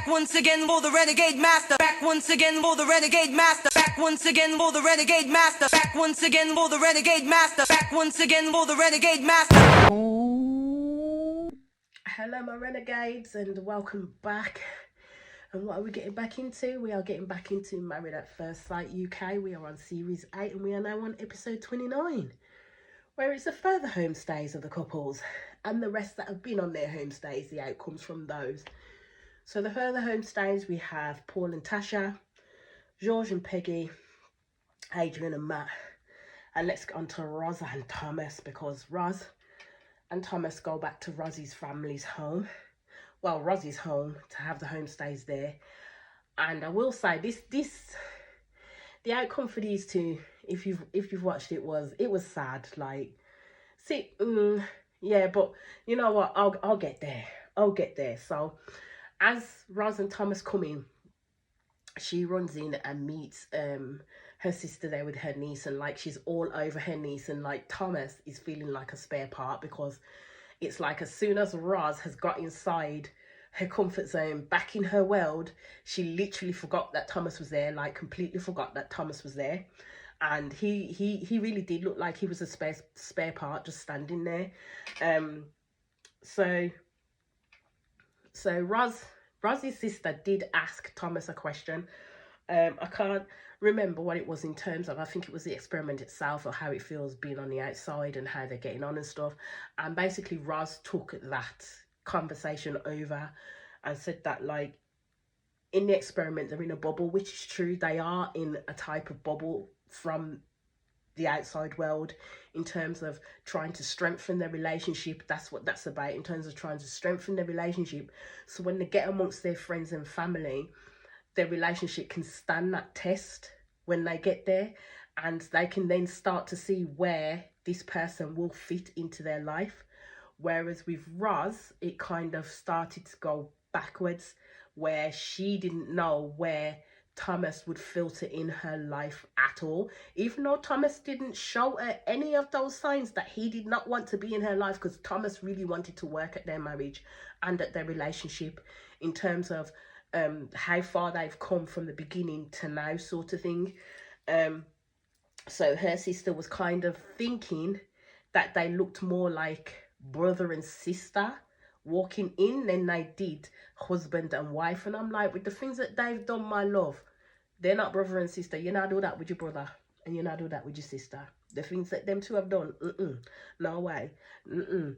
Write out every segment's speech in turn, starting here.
Back once again for the renegade master. Back once again for the renegade master. Back once again for the renegade master. Back once again for the renegade master. Back once again for the renegade master. Hello my renegades and welcome back. And what are we getting back into? We are getting back into Married at First Sight UK. We are on series 8 and we are now on episode 29, where it's the further homestays of the couples and the rest that have been on their homestays, the outcomes from those. So the further homestays, we have Paul and Tasha, George and Peggy, Adrian and Matt. And let's get on to Roz and Thomas, because Roz and Thomas go back to Rosie's family's home. Well, Rosie's home, to have the homestays there. And I will say the outcome for these two, if you've watched it, was sad. Like, see, yeah, but you know what? I'll get there. I'll get there. So, as Roz and Thomas come in, she runs in and meets her sister there with her niece, and like she's all over her niece, and like Thomas is feeling like a spare part, because it's like as soon as Roz has got inside her comfort zone, back in her world, she literally forgot that Thomas was there, like completely forgot that Thomas was there. And he really did look like he was a spare part just standing there. So Rosie's sister did ask Thomas a question. I can't remember what it was in terms of, I think it was the experiment itself, or how it feels being on the outside and how they're getting on and stuff. And basically Roz took that conversation over and said that, like, in the experiment they're in a bubble, which is true. They are in a type of bubble from the outside world in terms of trying to strengthen their relationship. That's what that's about, in terms of trying to strengthen their relationship, so when they get amongst their friends and family, their relationship can stand that test when they get there, and they can then start to see where this person will fit into their life. Whereas with Roz, it kind of started to go backwards, where she didn't know where Thomas would filter in her life at all, even though Thomas didn't show her any of those signs that he did not want to be in her life, because Thomas really wanted to work at their marriage and at their relationship, in terms of how far they've come from the beginning to now, sort of thing. So her sister was kind of thinking that they looked more like brother and sister walking in than they did husband and wife. And I'm like, with the things that they've done, my love, they're not brother and sister. You not do that with your brother, and you not do that with your sister. The things that them two have done, no way,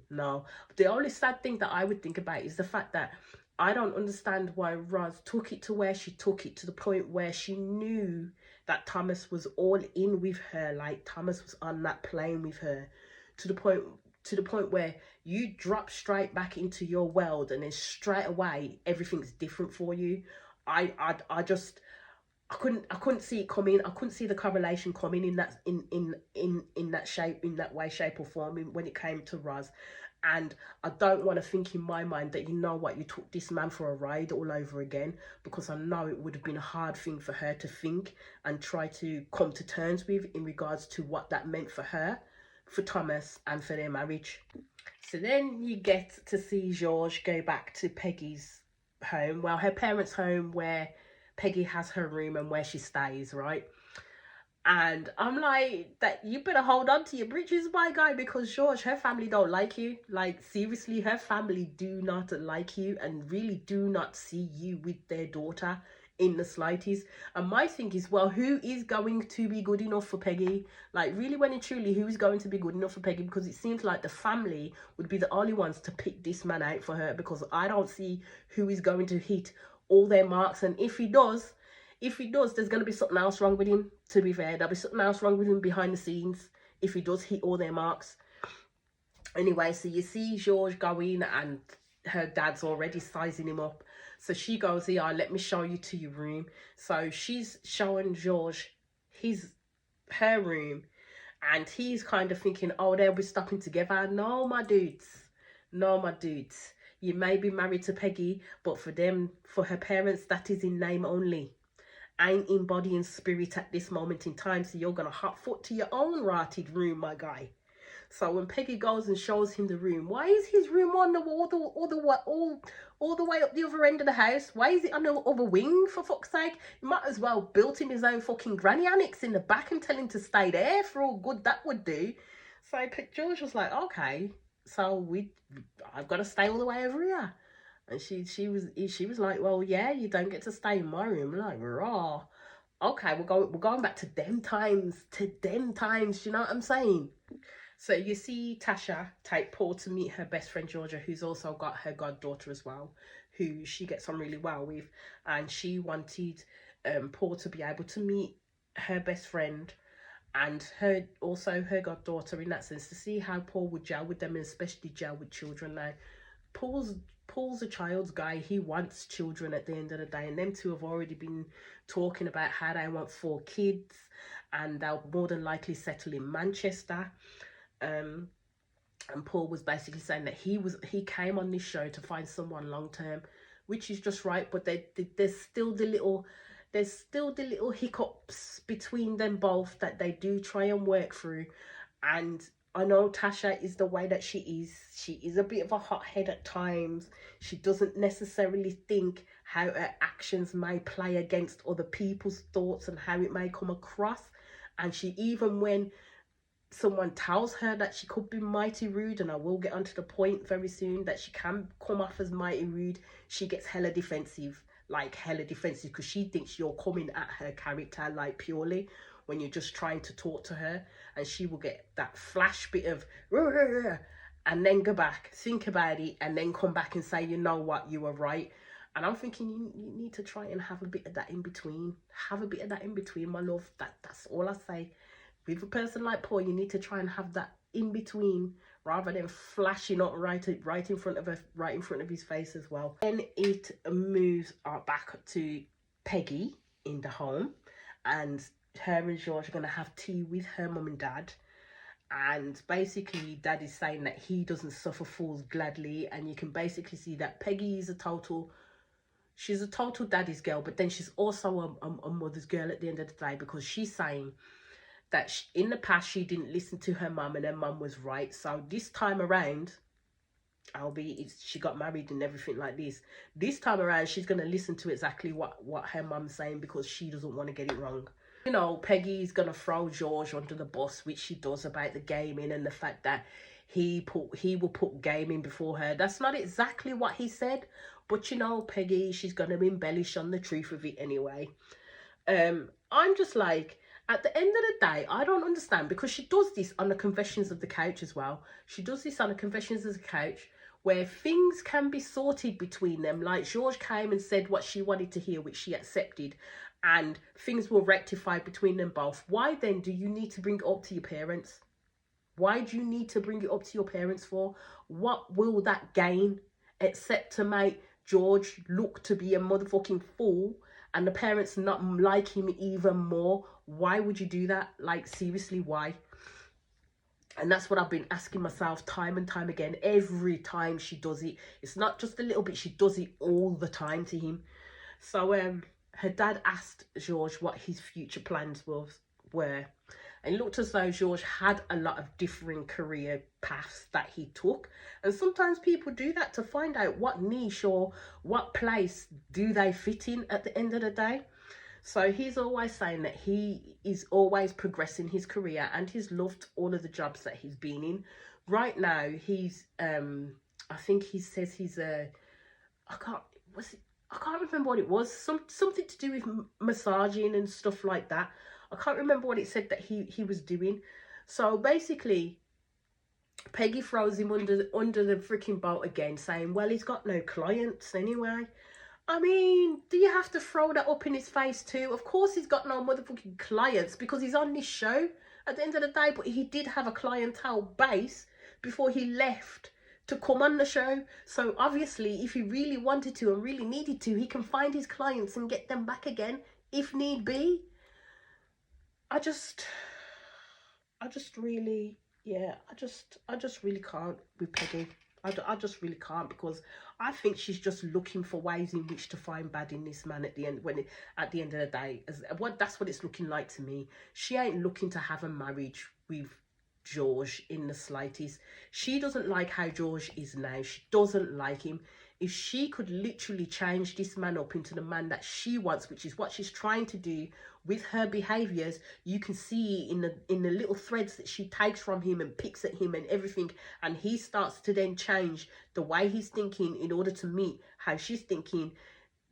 no. The only sad thing that I would think about is the fact that I don't understand why Roz took it to where she took it, to the point where she knew that Thomas was all in with her, like Thomas was on that plane with her, to the point where you drop straight back into your world, and then straight away everything's different for you. I couldn't see it coming. I couldn't see the correlation coming in that shape, in that way, shape or form, when it came to Roz. And I don't want to think in my mind that, you know what, you took this man for a ride all over again, because I know it would have been a hard thing for her to think and try to come to terms with in regards to what that meant for her, for Thomas, and for their marriage. So then you get to see George go back to Peggy's home, well, her parents' home, where Peggy has her room and where she stays, right? And I'm like, that you better hold on to your bridges, my guy, because George, her family don't like you. Like, seriously, her family do not like you and really do not see you with their daughter in the slightest. And my thing is, well, who is going to be good enough for Peggy? Like, really, when and truly, who is going to be good enough for Peggy? Because it seems like the family would be the only ones to pick this man out for her, because I don't see who is going to hit all their marks. And if he does, there's going to be something else wrong with him, to be fair. There'll be something else wrong with him behind the scenes if he does hit all their marks. Anyway, so you see George go in, and her dad's already sizing him up. So she goes, yeah, let me show you to your room. So she's showing George her room, and he's kind of thinking, oh, they'll be stopping together. No, my dudes. You may be married to Peggy, but for her parents, that is in name only. Ain't in body and spirit at this moment in time. So you're gonna hot foot to your own rotted room, my guy. So when Peggy goes and shows him the room, why is his room on the wall, all the way up the other end of the house? Why is it on the other wing, for fuck's sake? He might as well built him his own fucking granny annex in the back and tell him to stay there for all good that would do. So George was like, okay, so I've got to stay all the way over here. And she was like, well, yeah, you don't get to stay in my room. I'm like, raw. Okay, we're going back to them times, you know what I'm saying? So you see Tasha take Paul to meet her best friend Georgia, who's also got her goddaughter as well, who she gets on really well with, and she wanted Paul to be able to meet her best friend and her goddaughter, in that sense, to see how Paul would gel with them, and especially gel with children. Now Paul's a child's guy. He wants children at the end of the day, and them two have already been talking about how they want 4 kids, and they'll more than likely settle in Manchester. And Paul was basically saying that he came on this show to find someone long term, which is just right. But there's still the little hiccups between them both that they do try and work through. And I know Tasha is the way that she is. She is a bit of a hothead at times. She doesn't necessarily think how her actions may play against other people's thoughts and how it may come across. And she, even when someone tells her that she could be mighty rude, and I will get onto the point very soon that she can come off as mighty rude, she gets hella defensive, because she thinks you're coming at her character, like, purely when you're just trying to talk to her. And she will get that flash bit of and then go back, think about it, and then come back and say, you know what, you were right. And I'm thinking, you need to try and have a bit of that in between. Have a bit of that in between, my love. That's all I say. With a person like Paul, you need to try and have that in between, rather than flashing up right in front of his face as well. Then it moves back to Peggy in the home, and her and George are going to have tea with her mum and dad. And basically Dad is saying that he doesn't suffer fools gladly, and you can basically see that Peggy is she's a total daddy's girl, but then she's also a mother's girl at the end of the day, because she's saying that in the past she didn't listen to her mum, and her mum was right. So this time around, she got married and everything like this time around she's going to listen to exactly what her mum's saying, because she doesn't want to get it wrong. You know, Peggy's going to throw George under the bus, which she does, about the gaming and the fact that he will put gaming before her. That's not exactly what he said, but you know, Peggy, she's going to embellish on the truth of it anyway. I'm just like, at the end of the day, I don't understand, because she does this on the Confessions of the Couch as well. She does this on the Confessions of the Couch, where things can be sorted between them. Like, George came and said what she wanted to hear, which she accepted, and things were rectified between them both. Why then do you need to bring it up to your parents? Why do you need to bring it up to your parents for? What will that gain, except to make George look to be a motherfucking fool, and the parents not like him even more? Why would you do that? Like, seriously, why? And that's what I've been asking myself time and time again. Every time she does it, it's not just a little bit, she does it all the time to him. So her dad asked George what his future plans were. And it looked as though George had a lot of different career paths that he took. And sometimes people do that to find out what niche or what place do they fit in at the end of the day. So he's always saying that he is always progressing his career, and he's loved all of the jobs that he's been in. Right now, he's, I think he says he's I can't remember what it was. Something to do with massaging and stuff like that. I can't remember what it said that he was doing. So basically, Peggy throws him under the freaking boat again, saying, well, he's got no clients anyway. I mean, do you have to throw that up in his face too? Of course he's got no motherfucking clients, because he's on this show at the end of the day. But he did have a clientele base before he left to come on the show. So obviously, if he really wanted to and really needed to, he can find his clients and get them back again if need be. I just really can't with Peggy. I just really can't, because I think she's just looking for ways in which to find bad in this man at the end, at the end of the day. That's what it's looking like to me. She ain't looking to have a marriage with George in the slightest. She doesn't like how George is now. She doesn't like him. If she could literally change this man up into the man that she wants, which is what she's trying to do with her behaviors, you can see in the little threads that she takes from him and picks at him and everything, and he starts to then change the way he's thinking in order to meet how she's thinking.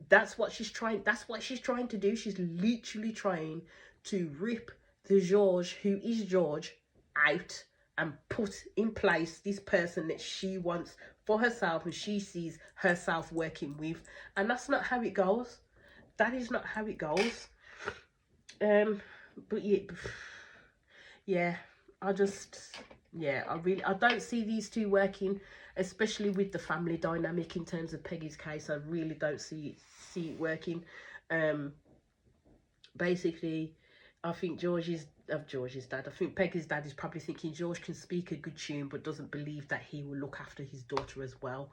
That's what she's trying to do. She's literally trying to rip the George who is George out and put in place this person that she wants for herself and she sees herself working with. And that's not how it goes. That is not how it goes. But yeah, I don't see these two working, especially with the family dynamic in terms of Peggy's case. I really don't see it working. Basically, I think George's dad, I think Peggy's dad is probably thinking George can speak a good tune but doesn't believe that he will look after his daughter as well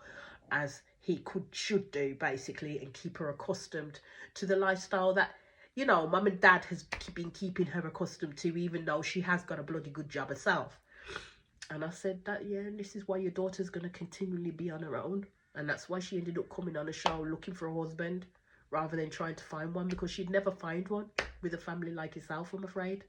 as he should do, basically, and keep her accustomed to the lifestyle that, you know, mum and dad has been keeping her accustomed to, even though she has got a bloody good job herself. And I said that, yeah, and this is why your daughter's going to continually be on her own. And that's why she ended up coming on a show looking for a husband rather than trying to find one, because she'd never find one with a family like yourself, I'm afraid.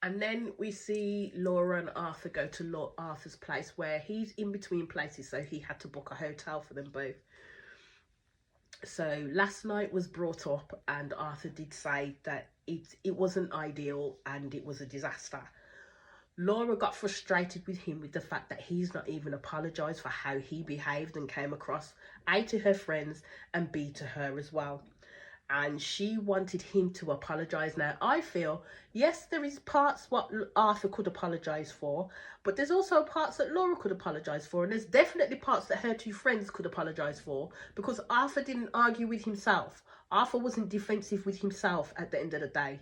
And then we see Laura and Arthur go to Arthur's place, where he's in between places, so he had to book a hotel for them both. So last night was brought up, and Arthur did say that it wasn't ideal and it was a disaster. Laura got frustrated with him with the fact that he's not even apologised for how he behaved and came across, A, to her friends, and B, to her as well. And she wanted him to apologise. Now, I feel, yes, there is parts what Arthur could apologise for, but there's also parts that Laura could apologise for, and there's definitely parts that her two friends could apologise for, because Arthur didn't argue with himself. Arthur wasn't defensive with himself at the end of the day.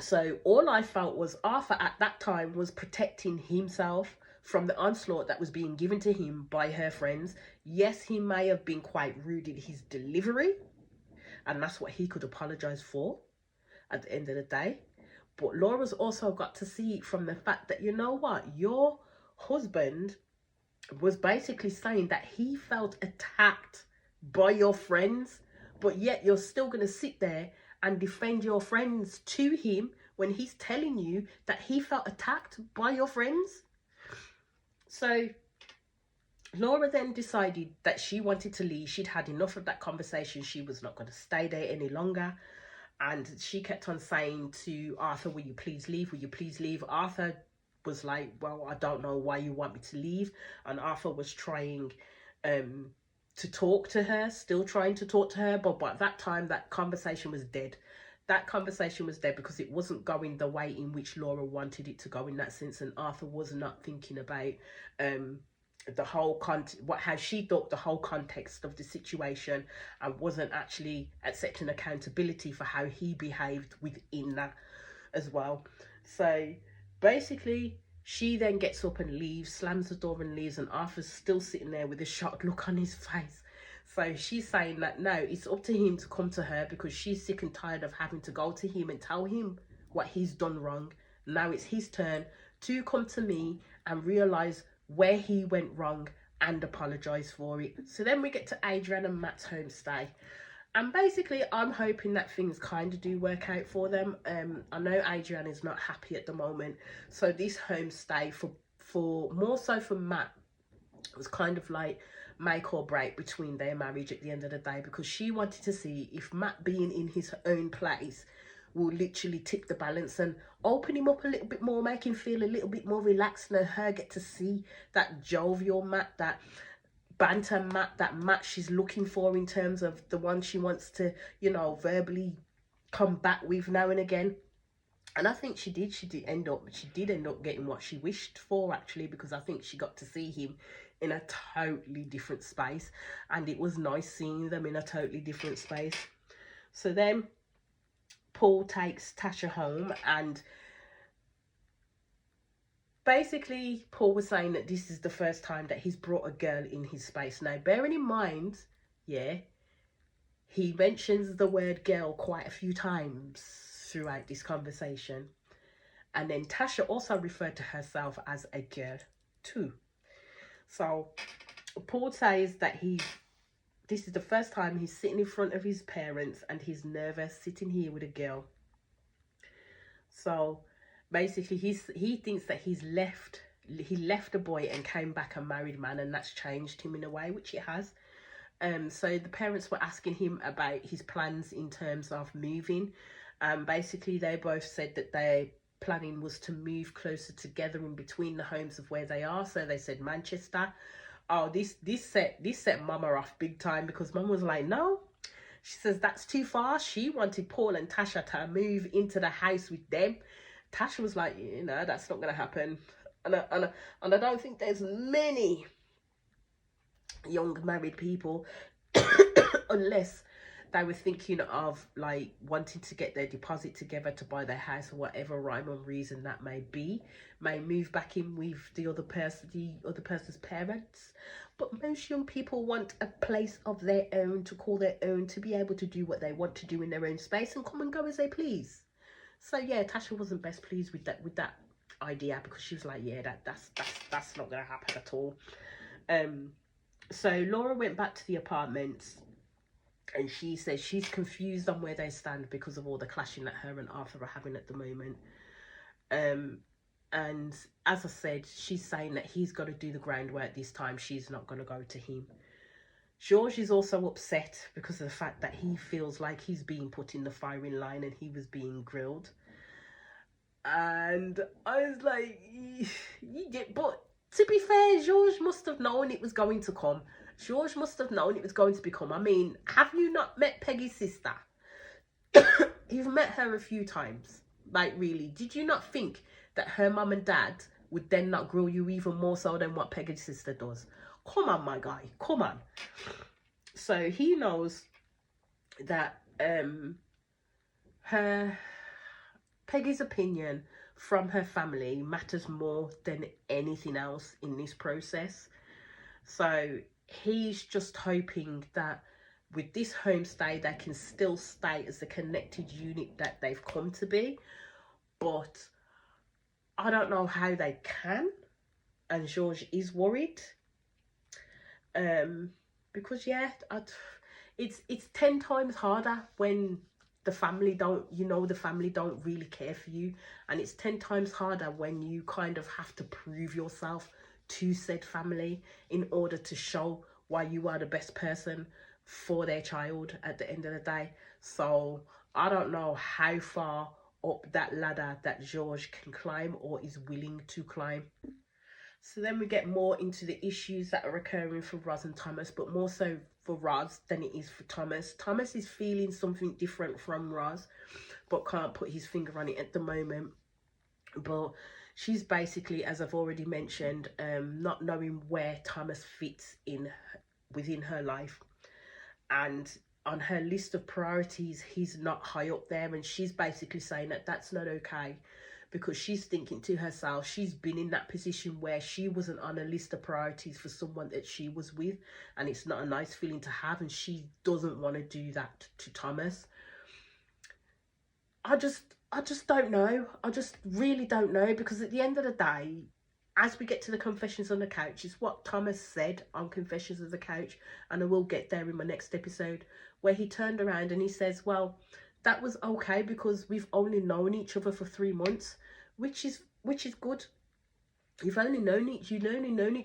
So all I felt was Arthur at that time was protecting himself from the onslaught that was being given to him by her friends. Yes, he may have been quite rude in his delivery, and that's what he could apologise for at the end of the day. But Laura's also got to see it from the fact that, you know what, your husband was basically saying that he felt attacked by your friends, but yet you're still going to sit there and defend your friends to him when he's telling you that he felt attacked by your friends. So Laura then decided that she wanted to leave. She'd had enough of that conversation. She was not going to stay there any longer. And she kept on saying to Arthur, will you please leave? Will you please leave? Arthur was like, well, I don't know why you want me to leave. And Arthur was trying to talk to her, still trying to talk to her. But by that time, that conversation was dead. That conversation was dead because it wasn't going the way in which Laura wanted it to go in that sense. And Arthur was not thinking about the whole how she thought the whole context of the situation, and wasn't actually accepting accountability for how he behaved within that as well. So basically, she then gets up and leaves, slams the door and leaves, and Arthur's still sitting there with a shocked look on his face. So she's saying that no, it's up to him to come to her, because she's sick and tired of having to go to him and tell him what he's done wrong. Now it's his turn to come to me and realise where he went wrong and apologise for it. So then we get to Adrian and Matt's homestay. And basically, I'm hoping that things kind of do work out for them. I know Adrian is not happy at the moment. So this homestay, for more so for Matt, was kind of like make or break between their marriage at the end of the day, because she wanted to see if Matt being in his own place will literally tip the balance and open him up a little bit more, make him feel a little bit more relaxed, and her get to see that jovial Matt, that banter Matt, that Matt she's looking for in terms of the one she wants to, you know, verbally come back with now and again. And I think she did end up getting what she wished for, actually, because I think she got to see him in a totally different space, and it was nice seeing them in a totally different space. So then Paul takes Tasha home, and basically Paul was saying that this is the first time that he's brought a girl in his space. Now, bearing in mind, yeah, he mentions the word girl quite a few times throughout this conversation. And then Tasha also referred to herself as a girl too. So Paul says that this is the first time he's sitting in front of his parents and he's nervous sitting here with a girl. So basically he thinks that he left a boy and came back a married man, and that's changed him in a way, which it has. So the parents were asking him about his plans in terms of moving. Basically they both said that their planning was to move closer together in between the homes of where they are. So they said Manchester. Oh, this set Mama off big time, because Mama was like, no. She says that's too far. She wanted Paul and Tasha to move into the house with them. Tasha was like, you know, that's not going to happen. And I don't think there's many young married people unless they were thinking of like wanting to get their deposit together to buy their house, or whatever rhyme or reason that may be, may move back in with the other person's parents. But most young people want a place of their own, to call their own, to be able to do what they want to do in their own space and come and go as they please. So yeah, Tasha wasn't best pleased with that idea, because she was like, yeah, that's not gonna happen at all. So Laura went back to the apartments, and she says she's confused on where they stand because of all the clashing that her and Arthur are having at the moment. And as I said, she's saying that he's got to do the groundwork this time. She's not going to go to him. George is also upset because of the fact that he feels like he's being put in the firing line and he was being grilled. And I was like, but to be fair, George must have known it was going to come. George must have known it was going to become. I mean, have you not met Peggy's sister? You've met her a few times. Like, really, did you not think that her mum and dad would then not grill you even more so than what Peggy's sister does? Come on, my guy, come on. So he knows that Peggy's opinion from her family matters more than anything else in this process. So he's just hoping that with this homestay they can still stay as a connected unit that they've come to be. But I don't know how they can, and George is worried. Because yeah, it's 10 times harder when the family don't really care for you, and it's 10 times harder when you kind of have to prove yourself to said family in order to show why you are the best person for their child at the end of the day. So I don't know how far up that ladder that George can climb or is willing to climb. So then we get more into the issues that are occurring for Roz and Thomas, but more so for Roz than it is for Thomas. Thomas is feeling something different from Roz, but can't put his finger on it at the moment. But she's basically, as I've already mentioned, not knowing where Thomas fits in within her life. And on her list of priorities, he's not high up there, and she's basically saying that that's not okay, because she's thinking to herself, she's been in that position where she wasn't on a list of priorities for someone that she was with, and it's not a nice feeling to have, and she doesn't want to do that to Thomas. I just don't know. I just really don't know, because at the end of the day, as we get to the Confessions on the Couch, it's what Thomas said on Confessions of the Couch, and I will get there in my next episode, where he turned around and he says, well, that was okay because we've only known each other for 3 months, which is good. You've only known each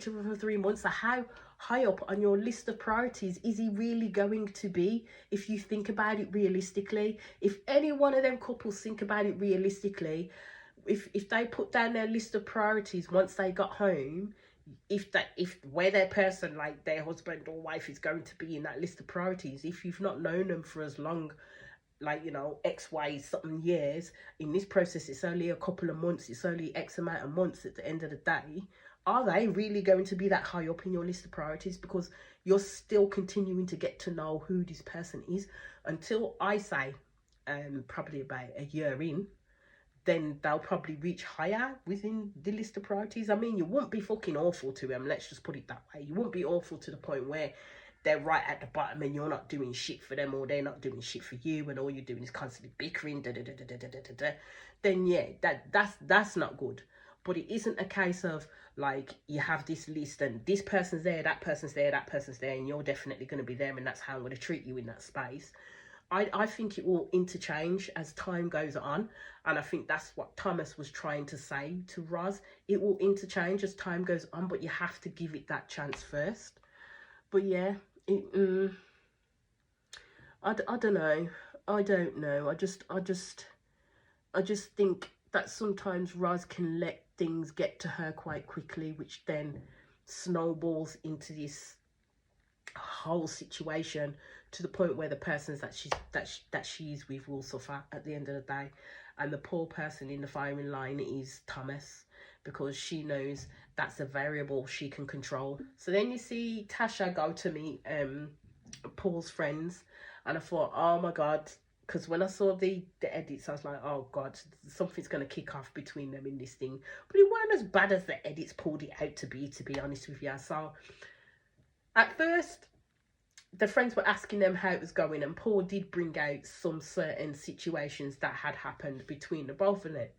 other for 3 months. So how high up on your list of priorities is he really going to be if you think about it realistically? If any one of them couples think about it realistically, if they put down their list of priorities once they got home, if where their person, like their husband or wife, is going to be in that list of priorities, if you've not known them for as long, like, you know, X, Y, something years, in this process it's only a couple of months, it's only X amount of months at the end of the day, are they really going to be that high up in your list of priorities? Because you're still continuing to get to know who this person is until, I say, probably about a year in, then they'll probably reach higher within the list of priorities. I mean, you won't be fucking awful to them, let's just put it that way. You won't be awful to the point where they're right at the bottom and you're not doing shit for them, or they're not doing shit for you, and all you're doing is constantly bickering, then yeah, that's not good. But it isn't a case of like you have this list and this person's there, that person's there, that person's there, and you're definitely going to be there, and that's how I'm going to treat you in that space. I think it will interchange as time goes on, and I think that's what Thomas was trying to say to Roz. It will interchange as time goes on, but you have to give it that chance first. But yeah, I don't know. I don't know. I just think that sometimes Roz can let things get to her quite quickly, which then snowballs into this whole situation, to the point where the persons that she's with will suffer at the end of the day. And the poor person in the firing line is Thomas, because she knows that's a variable she can control. So then you see Tasha go to meet Paul's friends, and I thought, oh my god, because when I saw the edits, I was like, oh god, something's going to kick off between them in this thing. But it wasn't as bad as the edits pulled it out to be honest with you. So at first, the friends were asking them how it was going, and Paul did bring out some certain situations that had happened between the both of them.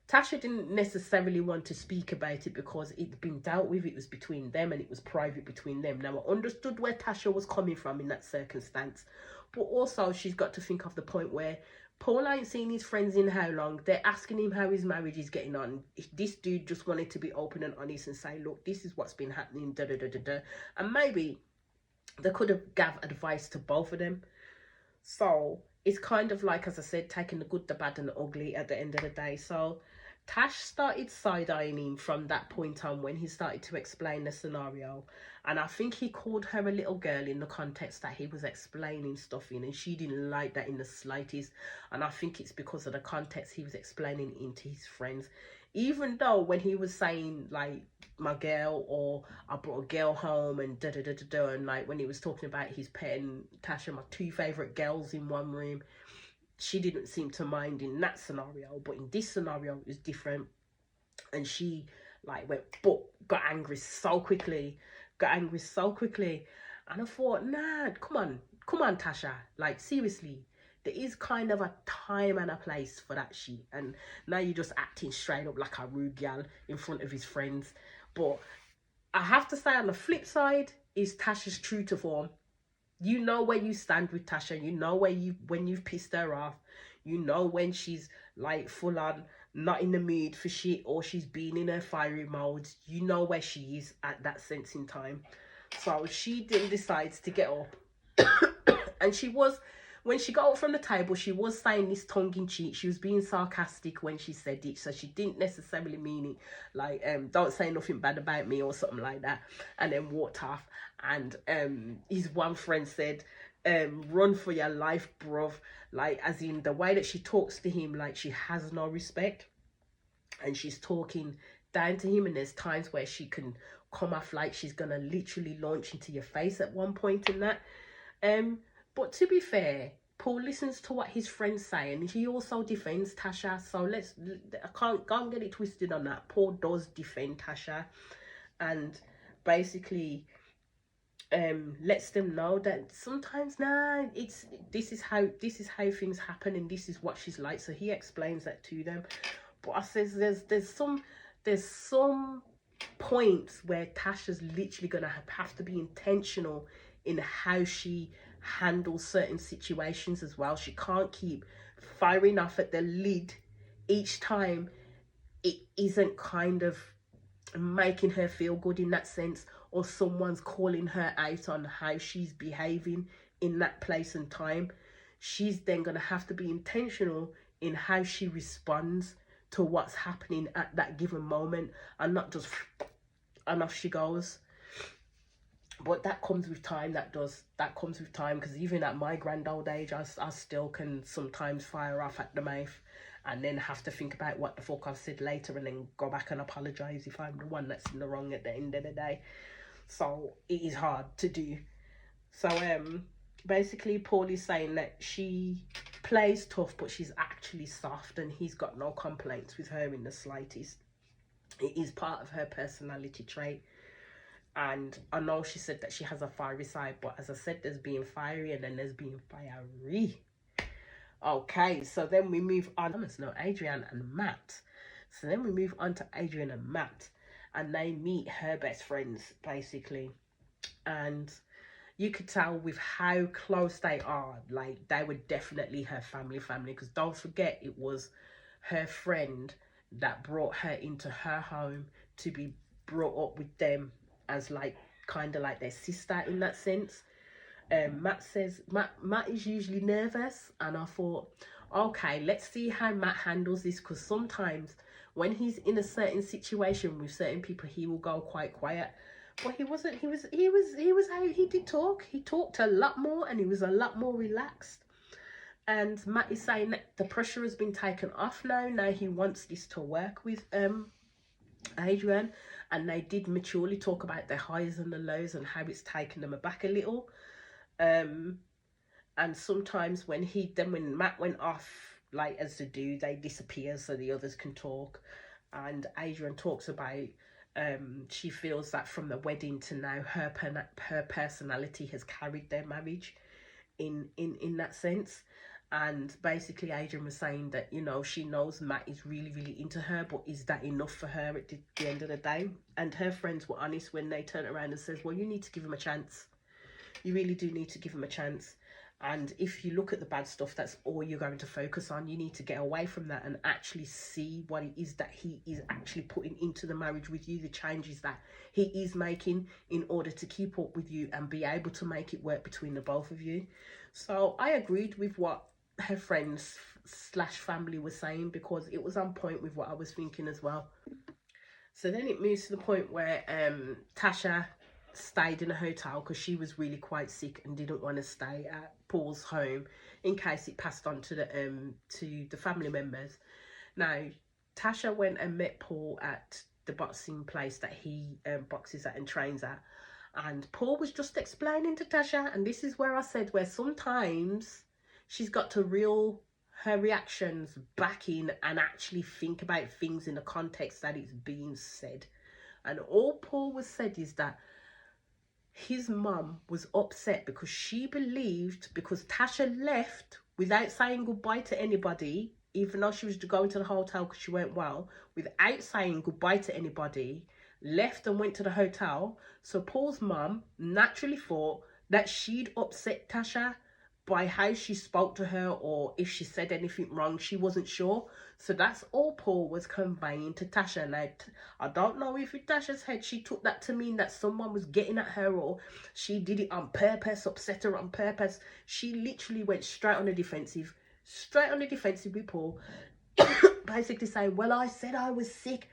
Tasha didn't necessarily want to speak about it because it'd been dealt with, it was between them and it was private between them. Now, I understood where Tasha was coming from in that circumstance, but also she's got to think of the point where Paul ain't seen his friends in how long. They're asking him how his marriage is getting on. This dude just wanted to be open and honest and say, look, this is what's been happening, and maybe they could have gave advice to both of them. So it's kind of like, as I said, taking the good, the bad and the ugly at the end of the day. So Tash started side-eyeing him from that point on, when he started to explain the scenario. And I think he called her a little girl in the context that he was explaining stuff in, and she didn't like that in the slightest. And I think it's because of the context he was explaining into his friends. Even though when he was saying like my girl, or I brought a girl home, and and like when he was talking about his pet and Tasha, my two favourite girls in one room, she didn't seem to mind in that scenario. But in this scenario it was different, and she like got angry so quickly, and I thought, nah, come on Tasha, like seriously, there is kind of a time and a place for that shit, and now you're just acting straight up like a rude gal in front of his friends. But I have to say, on the flip side, is Tasha's true to form. You know where you stand with Tasha. You know when you've pissed her off. You know when she's like full on not in the mood for shit, or she's been in her fiery mode. You know where she is at that sense in time. So she then decides to get up, and when she got up from the table, she was saying this tongue-in-cheek. She was being sarcastic when she said it, so she didn't necessarily mean it like, don't say nothing bad about me or something like that, and then walked off. And his one friend said, run for your life, bruv. Like, as in the way that she talks to him, like she has no respect, and she's talking down to him, and there's times where she can come off like she's gonna literally launch into your face at one point in that. But to be fair, Paul listens to what his friends say, and he also defends Tasha. So I can't get it twisted on that. Paul does defend Tasha, and basically lets them know that sometimes, this is how things happen, and this is what she's like. So he explains that to them. But I says there's some points where Tasha's literally gonna have to be intentional in how she handles certain situations as well. She can't keep firing off at the lid each time it isn't kind of making her feel good in that sense, or someone's calling her out on how she's behaving in that place and time. She's then going to have to be intentional in how she responds to what's happening at that given moment, and not just and off she goes. But that comes with time. That comes with time, because even at my grand old age, I still can sometimes fire off at the mouth, and then have to think about what the fuck I've said later, and then go back and apologise if I'm the one that's in the wrong at the end of the day. So it is hard to do. So basically Paul is saying that she plays tough, but she's actually soft, and he's got no complaints with her in the slightest. It is part of her personality trait. And I know she said that she has a fiery side, but as I said, there's being fiery and then there's being fiery. Okay, so then we move on. No, Adrian and Matt. So then we move on to Adrian and Matt, and they meet her best friends basically, and you could tell with how close they are, like they were definitely her family, because don't forget it was her friend that brought her into her home to be brought up with them as like kind of like their sister in that sense. Matt says Matt is usually nervous, and I thought, okay, let's see how Matt handles this, because sometimes when he's in a certain situation with certain people, he will go quite quiet. But he wasn't. He did talk. He talked a lot more, and he was a lot more relaxed. And Matt is saying that the pressure has been taken off now. Now he wants this to work with Adrian, and they did maturely talk about their highs and the lows and how it's taken them aback a little. And sometimes when Matt went off, like as to do, they disappear so the others can talk. And Adrian talks about she feels that from the wedding to now, her personality has carried their marriage in that sense. And basically Adrian was saying that, you know, she knows Matt is really, really into her, but is that enough for her at the end of the day? And her friends were honest when they turned around and says, well, you need to give him a chance. You really do need to give him a chance. And if you look at the bad stuff, that's all you're going to focus on. You need to get away from that and actually see what it is that he is actually putting into the marriage with you, the changes that he is making in order to keep up with you and be able to make it work between the both of you. So I agreed with what her friends / family was saying, because it was on point with what I was thinking as well. So then it moves to the point where Tasha stayed in a hotel because she was really quite sick and didn't want to stay at Paul's home in case it passed on to the family members. Now Tasha went and met Paul at the boxing place that he boxes at and trains at, and Paul was just explaining to Tasha, and this is where I said where sometimes she's got to reel her reactions back in and actually think about things in the context that it's being said. And all Paul was said is that his mum was upset because she believed, because Tasha left without saying goodbye to anybody, even though she was going to the hotel because she went well, without saying goodbye to anybody, left and went to the hotel. So Paul's mum naturally thought that she'd upset Tasha by how she spoke to her, or if she said anything wrong, she wasn't sure. So that's all Paul was conveying to Tasha. Now, I don't know if in Tasha's head she took that to mean that someone was getting at her, or she did it on purpose, upset her on purpose. She literally went straight on the defensive with Paul, basically saying, well, I said I was sick,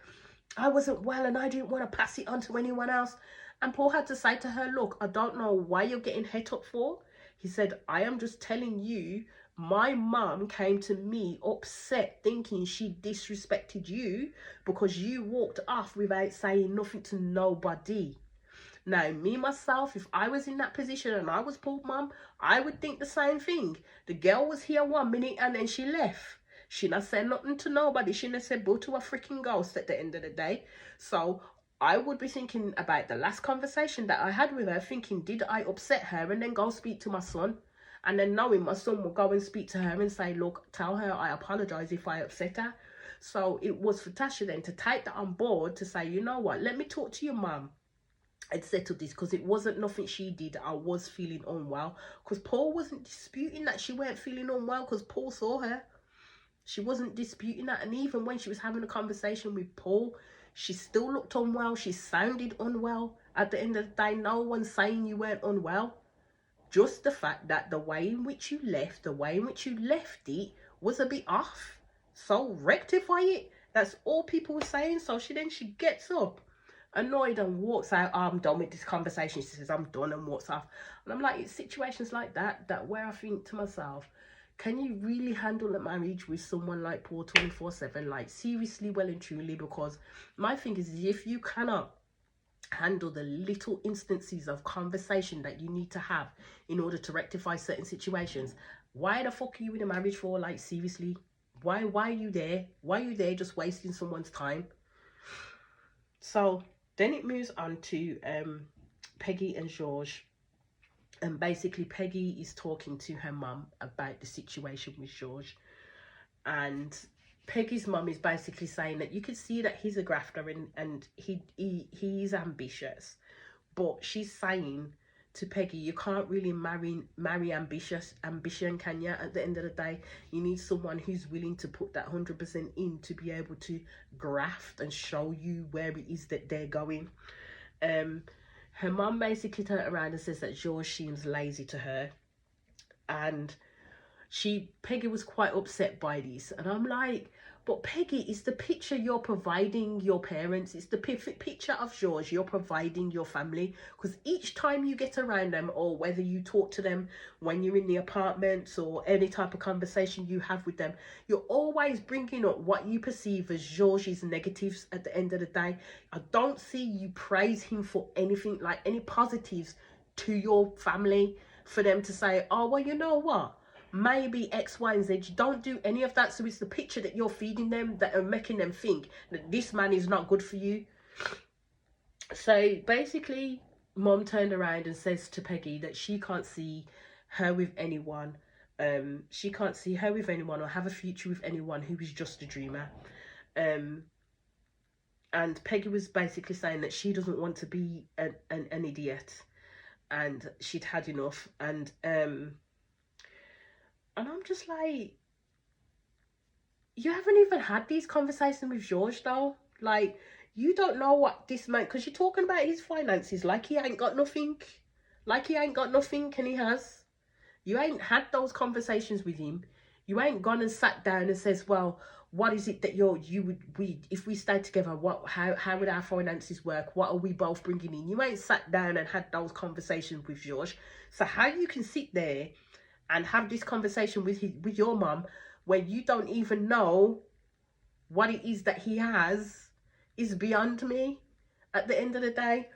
I wasn't well, and I didn't want to pass it on to anyone else. And Paul had to say to her, look, I don't know why you're getting het up for. He said, I am just telling you, my mum came to me upset, thinking she disrespected you because you walked off without saying nothing to nobody. Now, me, myself, if I was in that position and I was Paul's mum, I would think the same thing. The girl was here 1 minute and then she left. She not said nothing to nobody. She not said boo to a freaking ghost at the end of the day. So I would be thinking about the last conversation that I had with her, thinking, did I upset her? And then go speak to my son. And then knowing my son will go and speak to her and say, look, tell her I apologise if I upset her. So it was for Tasha then to take that on board, to say, you know what, let me talk to your mum and settle this, because it wasn't nothing she did. I was feeling unwell. Because Paul wasn't disputing that she weren't feeling unwell, because Paul saw her. She wasn't disputing that. And even when she was having a conversation with Paul, she still looked unwell. She sounded unwell. At the end of the day, no one's saying you weren't unwell. Just the fact that the way in which you left, it was a bit off. So rectify it. That's all people were saying. So she gets up, annoyed, and walks out. Oh, I'm done with this conversation. She says, I'm done, and walks off. And I'm like, it's situations like that where I think to myself, can you really handle a marriage with someone like Paul 24/7? Like, seriously, well and truly, because my thing is, if you cannot handle the little instances of conversation that you need to have in order to rectify certain situations, why the fuck are you in a marriage for? Like, seriously, why are you there? Why are you there just wasting someone's time? So then it moves on to Peggy and George. And basically Peggy is talking to her mum about the situation with George. And Peggy's mum is basically saying that you can see that he's a grafter, and he is ambitious. But she's saying to Peggy, you can't really marry ambition, can you? At the end of the day, you need someone who's willing to put that 100% in to be able to graft and show you where it is that they're going. Her mum basically turned around and says that George seems lazy to her, and Peggy was quite upset by this. And I'm like, but Peggy, it's the picture you're providing your parents. It's the picture of George you're providing your family. Because each time you get around them, or whether you talk to them when you're in the apartments or any type of conversation you have with them, you're always bringing up what you perceive as George's negatives at the end of the day. I don't see you praise him for anything, like any positives to your family, for them to say, oh, well, you know what? Maybe X, Y, and Z. You don't do any of that. So it's the picture that you're feeding them that are making them think that this man is not good for you. So basically, Mom turned around and says to Peggy that she can't see her with anyone. She can't see her with anyone or have a future with anyone who is just a dreamer. And Peggy was basically saying that she doesn't want to be an idiot, and she'd had enough. And I'm just like, you haven't even had these conversations with George though. Like, you don't know what this man, because you're talking about his finances like he ain't got nothing. Like he ain't got nothing, and he has. You ain't had those conversations with him. You ain't gone and sat down and says, well, what is it that if we stay together, how would our finances work? What are we both bringing in? You ain't sat down and had those conversations with George. So how you can sit there and have this conversation with your mum when you don't even know what it is that he has is beyond me at the end of the day.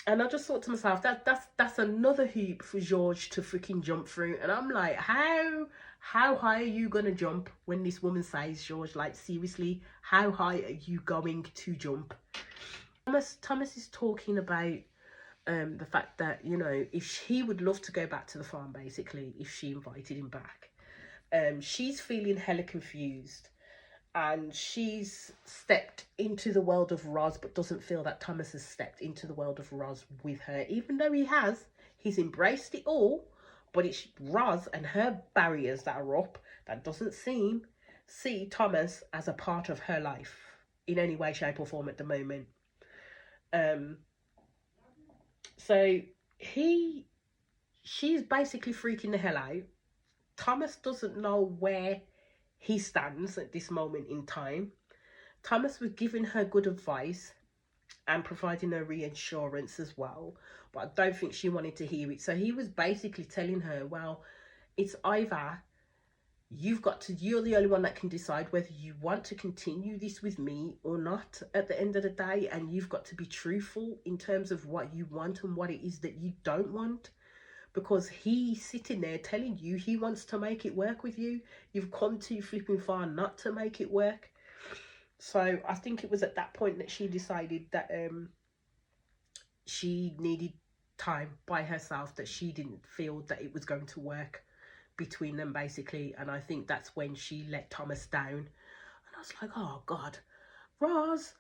And I just thought to myself, that's another hoop for George to freaking jump through. And I'm like, how high are you gonna jump when this woman says, George, like, seriously, how high are you going to jump? Thomas is talking about the fact that, you know, if he would love to go back to the farm, basically, if she invited him back. She's feeling hella confused, and she's stepped into the world of Roz, but doesn't feel that Thomas has stepped into the world of Roz with her, even though he's embraced it all. But it's Roz and her barriers that are up that doesn't see Thomas as a part of her life in any way, shape or form at the moment. So she's basically freaking the hell out. Thomas doesn't know where he stands at this moment in time. Thomas was giving her good advice and providing her reassurance as well, but I don't think she wanted to hear it. So he was basically telling her, well, it's either you're the only one that can decide whether you want to continue this with me or not at the end of the day, and you've got to be truthful in terms of what you want and what it is that you don't want, because he's sitting there telling you he wants to make it work with you. You've come too flipping far not to make it work. So I think it was at that point that she decided that she needed time by herself, that she didn't feel that it was going to work between them, basically. And I think that's when she let Thomas down. And I was like, oh God, Roz,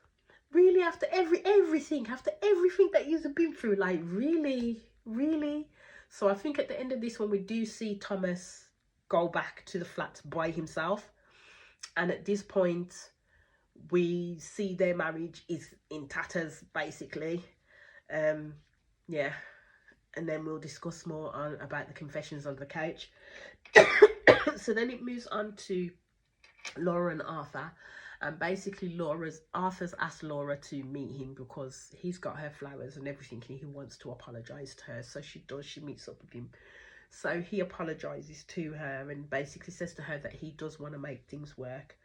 really, after everything that you've been through, like, really? So I think at the end of this one, we do see Thomas go back to the flat by himself, and at this point we see their marriage is in tatters, basically. Yeah, and then we'll discuss more about the confessions on the couch. So then it moves on to Laura and Arthur, and basically Arthur's asked Laura to meet him because he's got her flowers and everything, and he wants to apologize to her. So she meets up with him. So he apologizes to her and basically says to her that he does want to make things work.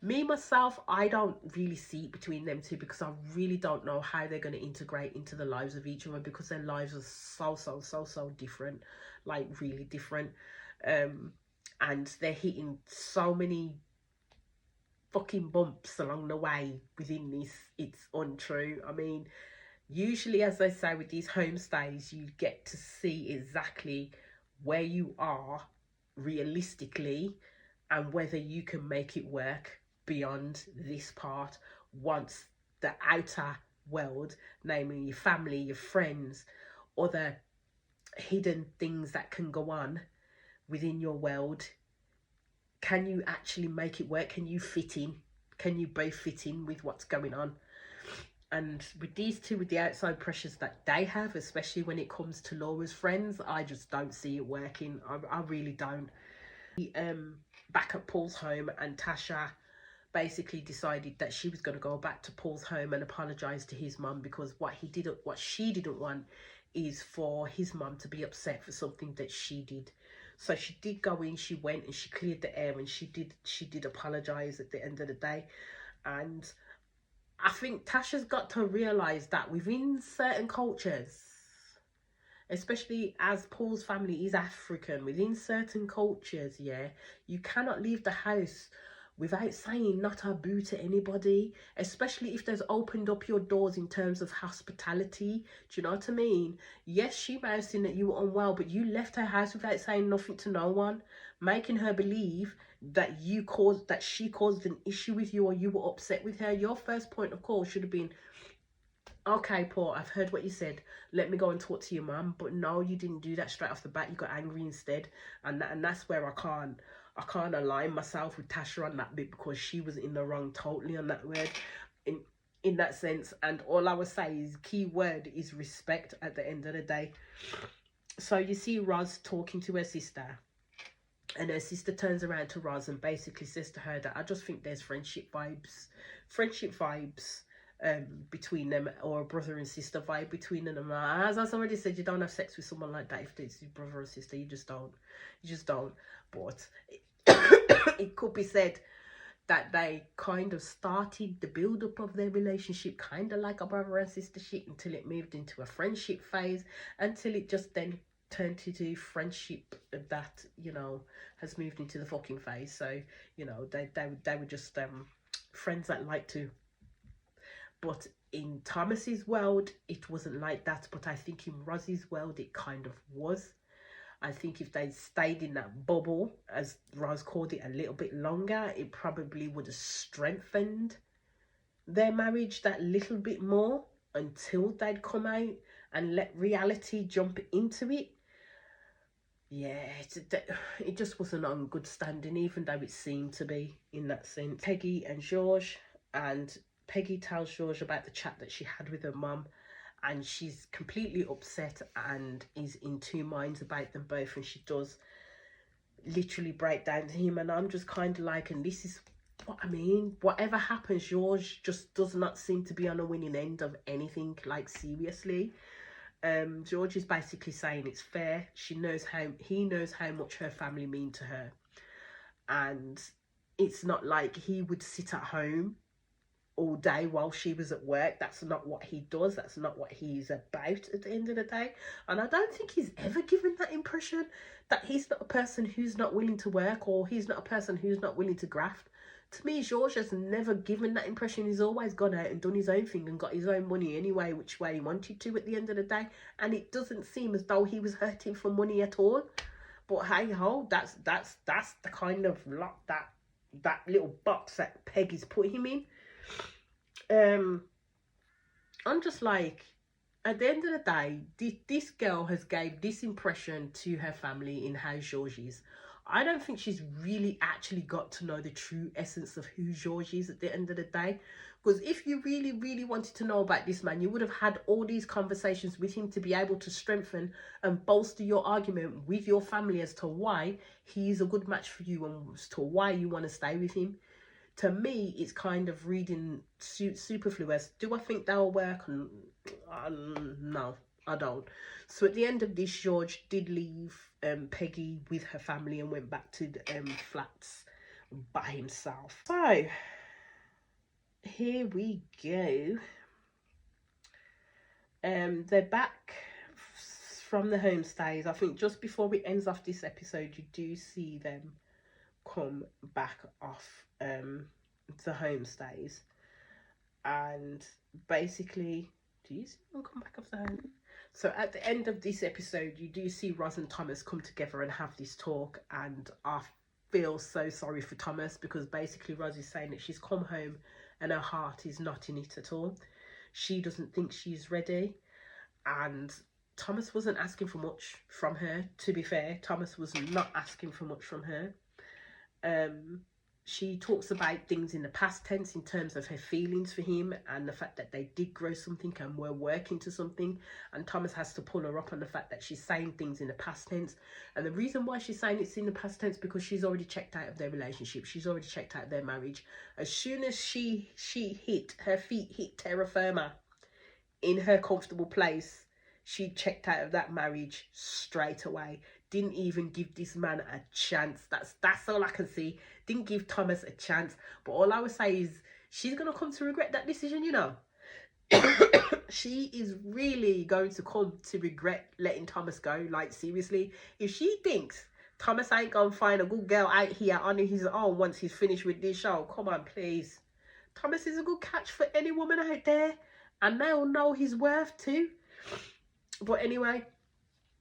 Me, myself, I don't really see it between them two, because I really don't know how they're going to integrate into the lives of each other, because their lives are so different, like really different. And they're hitting so many fucking bumps along the way within this. It's untrue. I mean, Usually, as they say with these homestays, you get to see exactly where you are realistically and whether you can make it work beyond this part once the outer world, namely your family, your friends, other hidden things that can go on within your world, can you actually make it work? Can you fit in? Can you both fit in with what's going on? And with these two, with the outside pressures that they have, especially when it comes to Laura's friends, I just don't see it working. I really don't. Back at Paul's home, and Tasha basically decided that she was going to go back to Paul's home and apologize to his mum, because what she didn't want is for his mum to be upset for something that she did. So she did go in, she went and she cleared the air, and she did apologize at the end of the day. And I think Tasha's got to realize that within certain cultures, especially as Paul's family is African, within certain cultures, yeah, you cannot leave the house without saying not a boo to anybody, especially if there's opened up your doors in terms of hospitality. Do you know what I mean? Yes, she may have seen that you were unwell, but you left her house without saying nothing to no one, making her believe that she caused an issue with you, or you were upset with her. Your first point of call should have been, okay, Paul, I've heard what you said. Let me go and talk to your mum. But no, you didn't do that straight off the bat. You got angry instead. And that's where I can't align myself with Tasha on that bit, because she was in the wrong totally on that word. In that sense. And all I would say is, key word is respect at the end of the day. So you see Roz talking to her sister, and her sister turns around to Roz and basically says to her that, I just think there's friendship vibes between them, or a brother and sister vibe between them. As I already said, you don't have sex with someone like that if it's your brother or sister. You just don't. But it could be said that they kind of started the build up of their relationship kind of like a brother and sister shit, until it moved into a friendship phase, until it just then turned to friendship that, you know, has moved into the fucking phase. So, you know, they were just friends that like to. But in Thomas's world, it wasn't like that. But I think in Rosie's world, it kind of was. I think if they stayed in that bubble, as Roz called it, a little bit longer, it probably would have strengthened their marriage that little bit more, until they'd come out and let reality jump into it. Yeah, it just wasn't on good standing, even though it seemed to be in that sense. Peggy and George, and Peggy tells George about the chat that she had with her mum, and she's completely upset and is in two minds about them both, and she does literally break down to him. And I'm just kind of like, and this is what I mean, whatever happens, George just does not seem to be on a winning end of anything, like seriously. George is basically saying it's fair. He knows how much her family mean to her, and it's not like he would sit at home all day while she was at work. That's not what he does. That's not what he's about at the end of the day. And I don't think he's ever given that impression that he's not a person who's not willing to work, or he's not a person who's not willing to graft. To me, George has never given that impression. He's always gone out and done his own thing and got his own money anyway, which way he wanted to at the end of the day. And it doesn't seem as though he was hurting for money at all. But hey ho, that's the kind of lot that little box that Peggy's put him in. I'm just like, at the end of the day, this girl has gave this impression to her family in how George is. I don't think she's really actually got to know the true essence of who George is at the end of the day. Because if you really, really wanted to know about this man, you would have had all these conversations with him to be able to strengthen and bolster your argument with your family as to why he's a good match for you, and as to why you want to stay with him. To me, it's kind of reading superfluous. Do I think that'll work? No, I don't. So at the end of this, George did leave Peggy with her family and went back to the flats by himself. So here we go. They're back from the homestays. I think just before it ends off this episode, you do see them come back off the homestays, and basically Do you see them come back off the home? So at the end of this episode, you do see Roz and Thomas come together and have this talk, and I feel so sorry for Thomas, because basically Roz is saying that she's come home and her heart is not in it at all. She doesn't think she's ready, and Thomas wasn't asking for much from her, to be fair. Thomas was not asking for much from her. She talks about things in the past tense in terms of her feelings for him and the fact that they did grow something and were working to something, and Thomas has to pull her up on the fact that she's saying things in the past tense. And the reason why she's saying it's in the past tense, because she's already checked out of their relationship, she's already checked out of their marriage. As soon as her feet hit terra firma in her comfortable place, she checked out of that marriage straight away. Didn't even give this man a chance. That's all I can see. Didn't give Thomas a chance. But all I would say is she's going to come to regret that decision, you know. She is really going to come to regret letting Thomas go. Like, seriously. If she thinks Thomas ain't going to find a good girl out here on his own once he's finished with this show, come on, please. Thomas is a good catch for any woman out there. And they'll know his worth too. But anyway,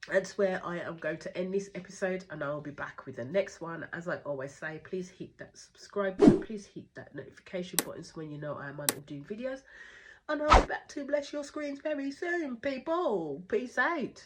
that's where I am going to end this episode, and I'll be back with the next one. As I always say, please hit that subscribe button, please hit that notification button so when you know I'm on and doing videos. And I'll be back to bless your screens very soon, people. Peace out.